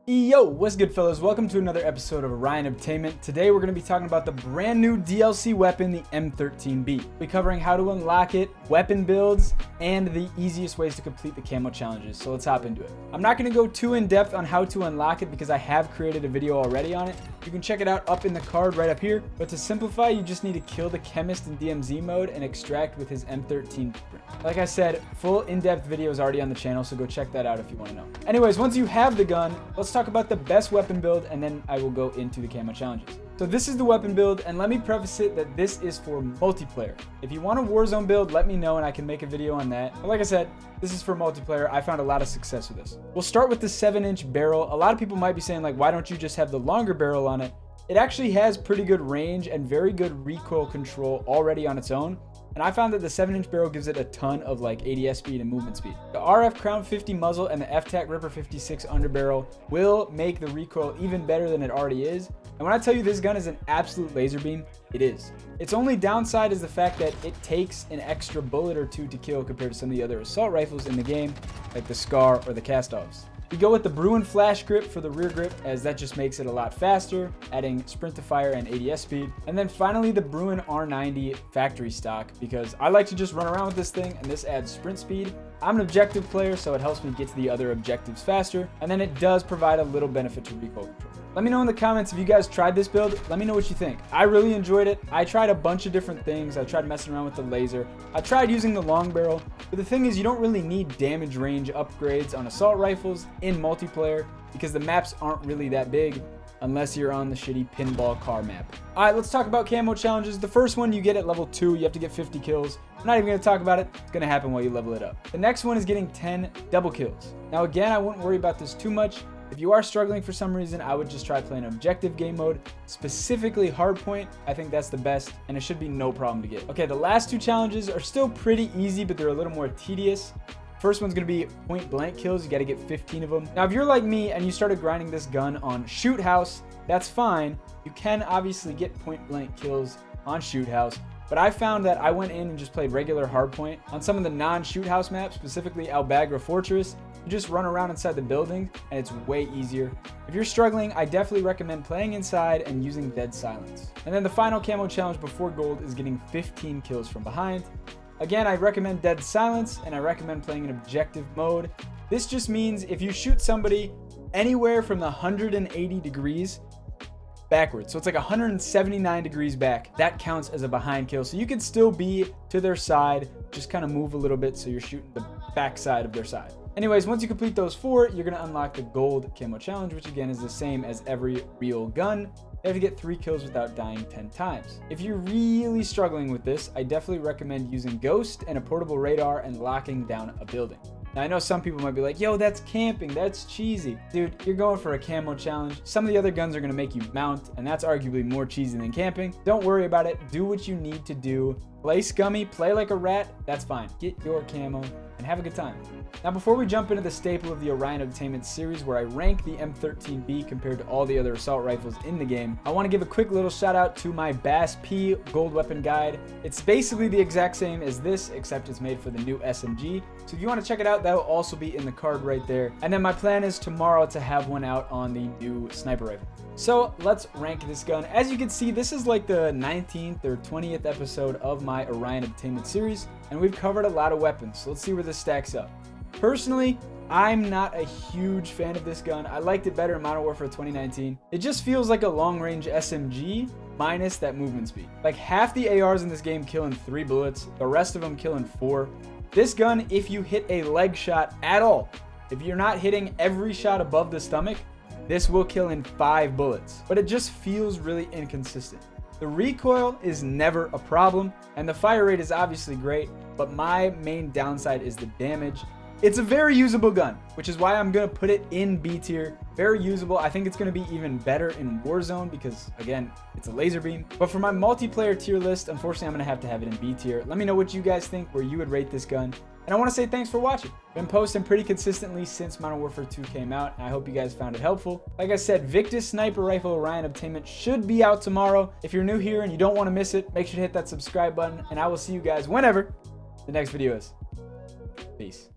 Yo, what's good fellas? Welcome to another episode of Orion Obtainment. Today we're going to be talking about the brand new DLC weapon, the M13B. We'll be covering how to unlock it, weapon builds, and the easiest ways to complete the camo challenges. So let's hop into it. I'm not going to go too in depth on how to unlock it because I have created a video already on it. You can check it out up in the card right up here. But to simplify, you just need to kill the chemist in DMZ mode and extract with his M13. Like I said, full in-depth video is already on the channel, so go check that out if you want to know. Anyways, once you have the gun, let's talk about the best weapon build, and then I will go into the camo challenges. So this is the weapon build, and let me preface it that this is for multiplayer. If you want a Warzone build, let me know and I can make a video on that. But like I said, this is for multiplayer. I found a lot of success with this. We'll start with the 7-inch barrel. A lot of people might be saying, like, why don't you just have the longer barrel on it? It actually has pretty good range and very good recoil control already on its own. And I found that the 7-inch barrel gives it a ton of like ADS speed and movement speed. The RF Crown 50 muzzle and the FTAC Ripper 56 underbarrel will make the recoil even better than it already is. And when I tell you this gun is an absolute laser beam, it is. Its only downside is the fact that it takes an extra bullet or two to kill compared to some of the other assault rifles in the game, like the Scar or the Cast-Offs. We go with the Bruin Flash Grip for the rear grip, as that just makes it a lot faster, adding sprint to fire and ADS speed. And then finally the Bruin R90 factory stock, because I like to just run around with this thing and this adds sprint speed. I'm an objective player, so it helps me get to the other objectives faster, and then it does provide a little benefit to recoil control. Let me know in the comments if you guys tried this build. Let me know what you think. I really enjoyed it. I tried a bunch of different things. I tried messing around with the laser. I tried using the long barrel. But the thing is, you don't really need damage range upgrades on assault rifles in multiplayer because the maps aren't really that big unless you're on the shitty pinball car map. All right, let's talk about camo challenges. The first one you get at level 2. You have to get 50 kills. I'm not even going to talk about it. It's going to happen while you level it up. The next one is getting 10 double kills. Now, again, I wouldn't worry about this too much. If you are struggling for some reason, I would just try playing objective game mode, specifically hardpoint. I think that's the best, and it should be no problem to get. Okay, the last two challenges are still pretty easy, but they're a little more tedious. First one's going to be point blank kills. You got to get 15 of them. Now, if you're like me and you started grinding this gun on Shoot House, that's fine. You can obviously get point blank kills on Shoot House, but I found that I went in and just played regular hardpoint on some of the non-Shoot House maps, specifically Albagra Fortress. You just run around inside the building and it's way easier. If you're struggling, I definitely recommend playing inside and using dead silence. And then the final camo challenge before gold is getting 15 kills from behind. Again, I recommend dead silence and I recommend playing in objective mode. This just means if you shoot somebody anywhere from the 180 degrees backwards, so it's like 179 degrees back, that counts as a behind kill. So you can still be to their side, just kind of move a little bit so you're shooting the back side of their side. Anyways, once you complete those 4, you're going to unlock the gold camo challenge, which again is the same as every real gun. You have to get 3 kills without dying 10 times. If you're really struggling with this, I definitely recommend using Ghost and a portable radar and locking down a building. Now, I know some people might be like, yo, that's camping, that's cheesy. Dude, you're going for a camo challenge. Some of the other guns are going to make you mount, and that's arguably more cheesy than camping. Don't worry about it. Do what you need to do. Play scummy, play like a rat, that's fine. Get your camo and have a good time. Now, before we jump into the staple of the Orion Obtainment series where I rank the M13B compared to all the other assault rifles in the game, I want to give a quick little shout out to my Bas-P Gold weapon guide. It's basically the exact same as this, except it's made for the new SMG. So if you want to check it out, that will also be in the card right there. And then my plan is tomorrow to have one out on the new sniper rifle. So let's rank this gun. As you can see, this is like the 19th or 20th episode of my Orion Obtainment series, and we've covered a lot of weapons. So let's see where this stacks up. Personally, I'm not a huge fan of this gun. I liked it better in Modern Warfare 2019. It just feels like a long-range SMG minus that movement speed. Like half the ARs in this game kill in 3 bullets, the rest of them kill in 4. This gun, if you hit a leg shot at all, if you're not hitting every shot above the stomach, this will kill in 5 bullets. But it just feels really inconsistent. The recoil is never a problem, and the fire rate is obviously great, but my main downside is the damage. It's a very usable gun, which is why I'm going to put it in B tier. Very usable. I think it's going to be even better in Warzone because, again, it's a laser beam. But for my multiplayer tier list, unfortunately, I'm going to have it in B tier. Let me know what you guys think, where you would rate this gun. And I want to say thanks for watching. Been posting pretty consistently since Modern Warfare 2 came out, and I hope you guys found it helpful. Like I said, Victus Sniper Rifle Orion Obtainment should be out tomorrow. If you're new here and you don't want to miss it, make sure to hit that subscribe button, and I will see you guys whenever the next video is. Peace.